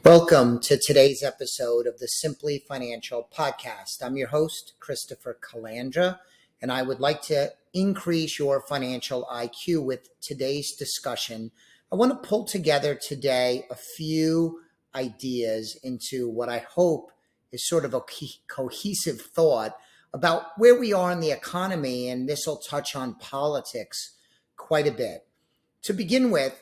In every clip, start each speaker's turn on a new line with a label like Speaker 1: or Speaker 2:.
Speaker 1: Welcome to today's episode of the Simply Financial Podcast. I'm your host, Christopher Calandra, and I would like to increase your financial IQ with today's discussion. I want to pull together today a few ideas into what I hope is sort of a cohesive thought about where we are in the economy, and this will touch on politics quite a bit. To begin with,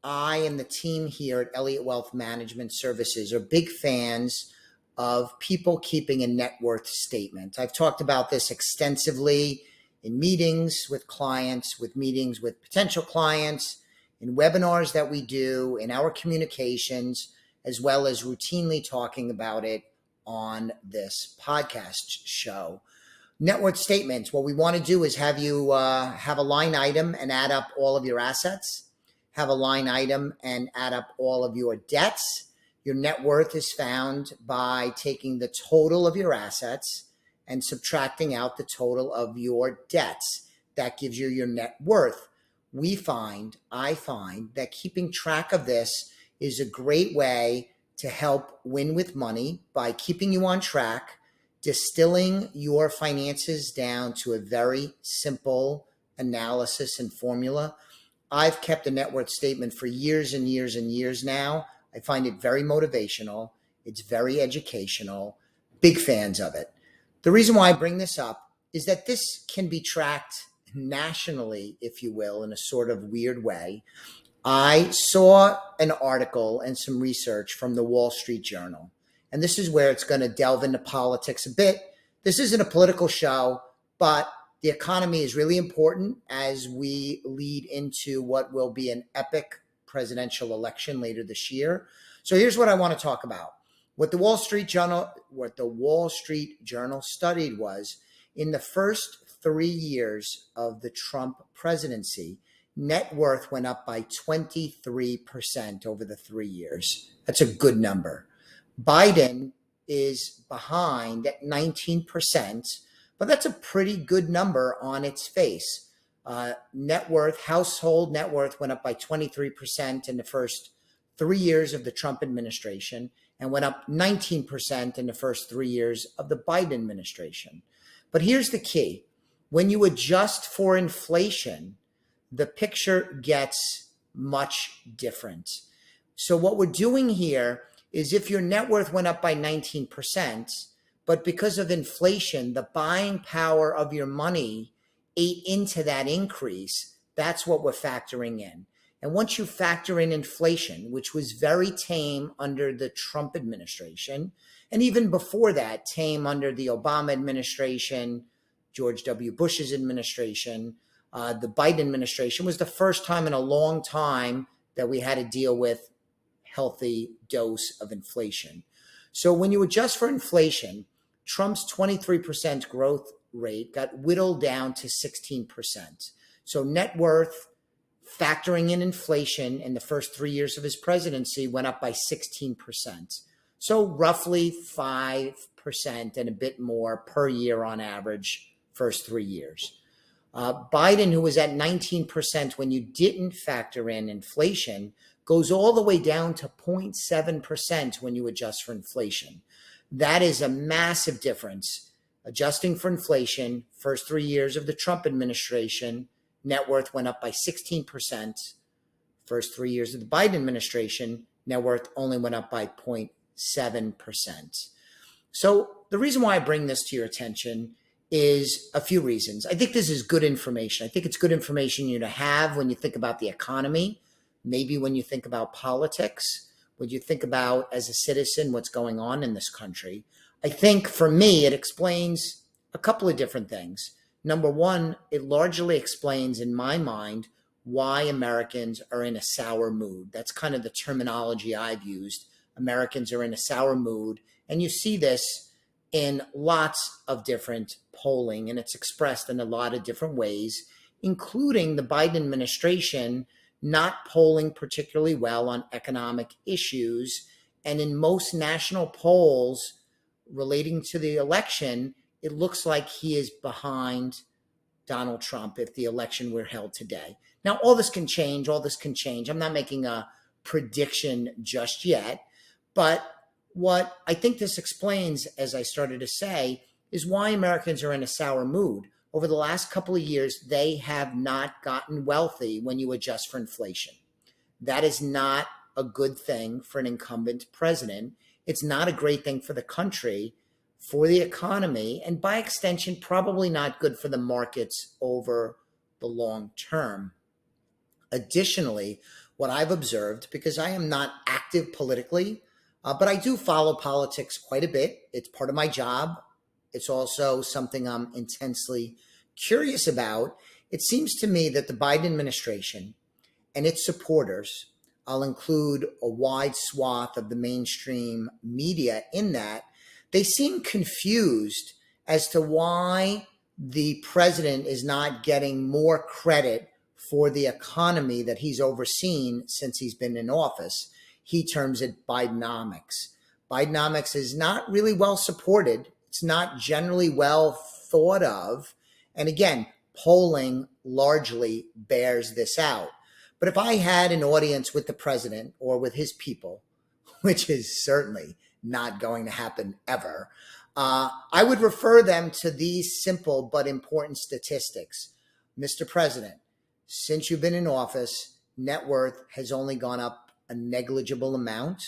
Speaker 1: I and the team here at Elliott Wealth Management Services are big fans of people keeping a net worth statement. I've talked about this extensively in meetings with clients, with meetings with potential clients, in webinars that we do, in our communications, as well as routinely talking about it on this podcast show. Net worth statements, what we want to do is have you have a line item and add up all of your assets. Have a line item and add up all of your debts. Your net worth is found by taking the total of your assets and subtracting out the total of your debts. That gives you your net worth. I find that keeping track of this is a great way to help win with money by keeping you on track, distilling your finances down to a very simple analysis and formula. I've kept a net worth statement for years and years and years now. I find it very motivational. It's very educational. Big fans of it. The reason why I bring this up is that this can be tracked nationally, if you will, in a sort of weird way. I saw an article and some research from the Wall Street Journal, and this is where it's going to delve into politics a bit. This isn't a political show, but the economy is really important as we lead into what will be an epic presidential election later this year. So here's what I want to talk about. What the Wall Street Journal studied was in the first 3 years of the Trump presidency, net worth went up by 23% over the 3 years. That's a good number. Biden is behind at 19%. But that's a pretty good number on its face. Household net worth went up by 23% in the first 3 years of the Trump administration and went up 19% in the first 3 years of the Biden administration. But here's the key. When you adjust for inflation, the picture gets much different. So what we're doing here is if your net worth went up by 19%, but because of inflation, the buying power of your money ate into that increase. That's what we're factoring in. And once you factor in inflation, which was very tame under the Trump administration, and even before that, tame under the Obama administration, George W. Bush's administration, the Biden administration was the first time in a long time that we had to deal with healthy dose of inflation. So when you adjust for inflation, Trump's 23% growth rate got whittled down to 16%. So net worth, factoring in inflation in the first 3 years of his presidency, went up by 16%. So roughly 5% and a bit more per year on average, first 3 years. Biden, who was at 19% when you didn't factor in inflation, goes all the way down to 0.7% when you adjust for inflation. That is a massive difference. Adjusting for inflation, first 3 years of the Trump administration, net worth went up by 16%. First 3 years of the Biden administration, net worth only went up by 0.7%. So the reason why I bring this to your attention is a few reasons. I think this is good information. I think it's good information you to have when you think about the economy, maybe when you think about politics, when you think about as a citizen what's going on in this country. I think for me, it explains a couple of different things. Number one, it largely explains in my mind why Americans are in a sour mood. That's kind of the terminology I've used. Americans are in a sour mood. And you see this in lots of different polling, and it's expressed in a lot of different ways, including the Biden administration not polling particularly well on economic issues. And in most national polls relating to the election, it looks like he is behind Donald Trump if the election were held today. Now, all this can change. I'm not making a prediction just yet, But what I think this explains, as I started to say, is why Americans are in a sour mood. Over the last couple of years, they have not gotten wealthy when you adjust for inflation. That is not a good thing for an incumbent president. It's not a great thing for the country, for the economy, and by extension, probably not good for the markets over the long term. Additionally, what I've observed, because I am not active politically, but I do follow politics quite a bit. It's part of my job. It's also something I'm intensely curious about. It seems to me that the Biden administration and its supporters, I'll include a wide swath of the mainstream media in that, they seem confused as to why the president is not getting more credit for the economy that he's overseen since he's been in office. He terms it Bidenomics. Bidenomics is not really well supported. It's not generally well thought of. And again, polling largely bears this out. But if I had an audience with the president or with his people, which is certainly not going to happen ever, I would refer them to these simple but important statistics. Mr. President, since you've been in office, net worth has only gone up a negligible amount.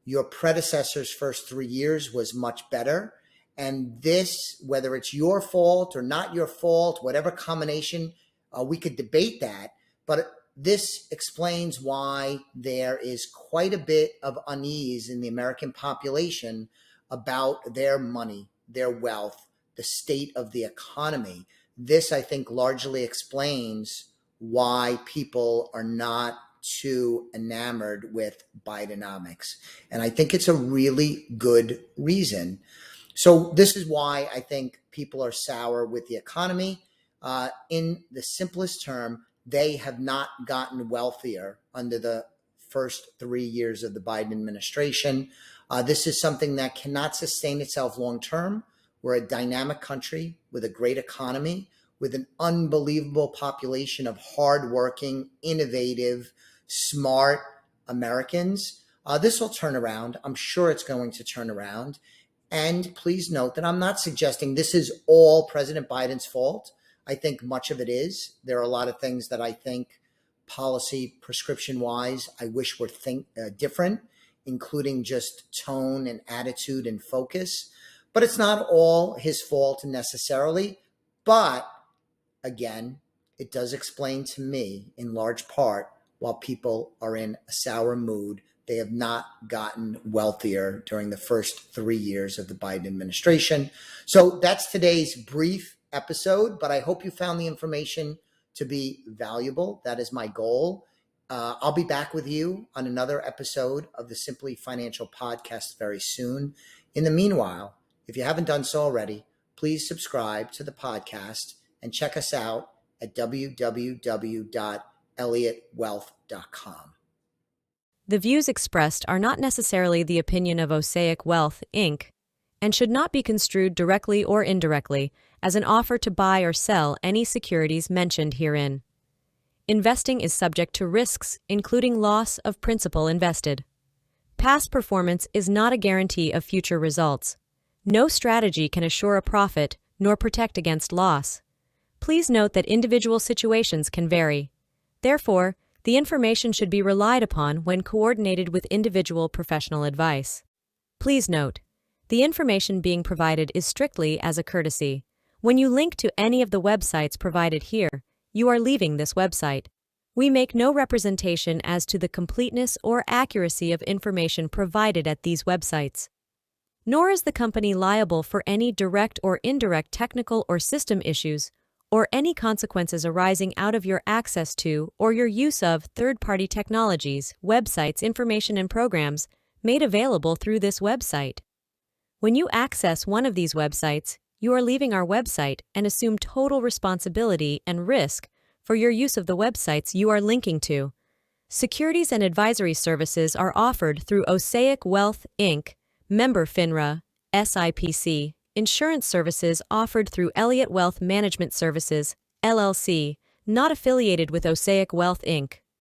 Speaker 1: Your predecessor's first 3 years was much better. And this, whether it's your fault or not your fault, whatever combination, we could debate that. But this explains why there is quite a bit of unease in the American population about their money, their wealth, the state of the economy. This, I think, largely explains why people are not too enamored with Bidenomics. And I think it's a really good reason. So this is why I think people are sour with the economy. In the simplest term, they have not gotten wealthier under the first 3 years of the Biden administration. This is something that cannot sustain itself long term. We're a dynamic country with a great economy, with an unbelievable population of hardworking, innovative, smart Americans. This will turn around. I'm sure it's going to turn around. And please note that I'm not suggesting this is all President Biden's fault. I think much of it is. There are a lot of things that I think policy prescription-wise I wish were different, including just tone and attitude and focus. But it's not all his fault necessarily. But again, it does explain to me in large part while people are in a sour mood. They have not gotten wealthier during the first 3 years of the Biden administration. So that's today's brief episode, but I hope you found the information to be valuable. That is my goal. I'll be back with you on another episode of the Simply Financial podcast very soon. In the meanwhile, if you haven't done so already, please subscribe to the podcast and check us out at www.elliottwealth.com.
Speaker 2: The views expressed are not necessarily the opinion of Osaic Wealth, Inc., and should not be construed directly or indirectly as an offer to buy or sell any securities mentioned herein. Investing is subject to risks, including loss of principal invested. Past performance is not a guarantee of future results. No strategy can assure a profit nor protect against loss. Please note that individual situations can vary. Therefore, the information should be relied upon when coordinated with individual professional advice. Please note, the information being provided is strictly as a courtesy. When you link to any of the websites provided here, you are leaving this website. We make no representation as to the completeness or accuracy of information provided at these websites. Nor is the company liable for any direct or indirect technical or system issues, or any consequences arising out of your access to or your use of third-party technologies, websites, information, and programs made available through this website. When you access one of these websites, you are leaving our website and assume total responsibility and risk for your use of the websites you are linking to. Securities and advisory services are offered through Osaic Wealth, Inc., member FINRA, SIPC. Insurance services offered through Elliott Wealth Management Services, LLC, not affiliated with Osaic Wealth, Inc.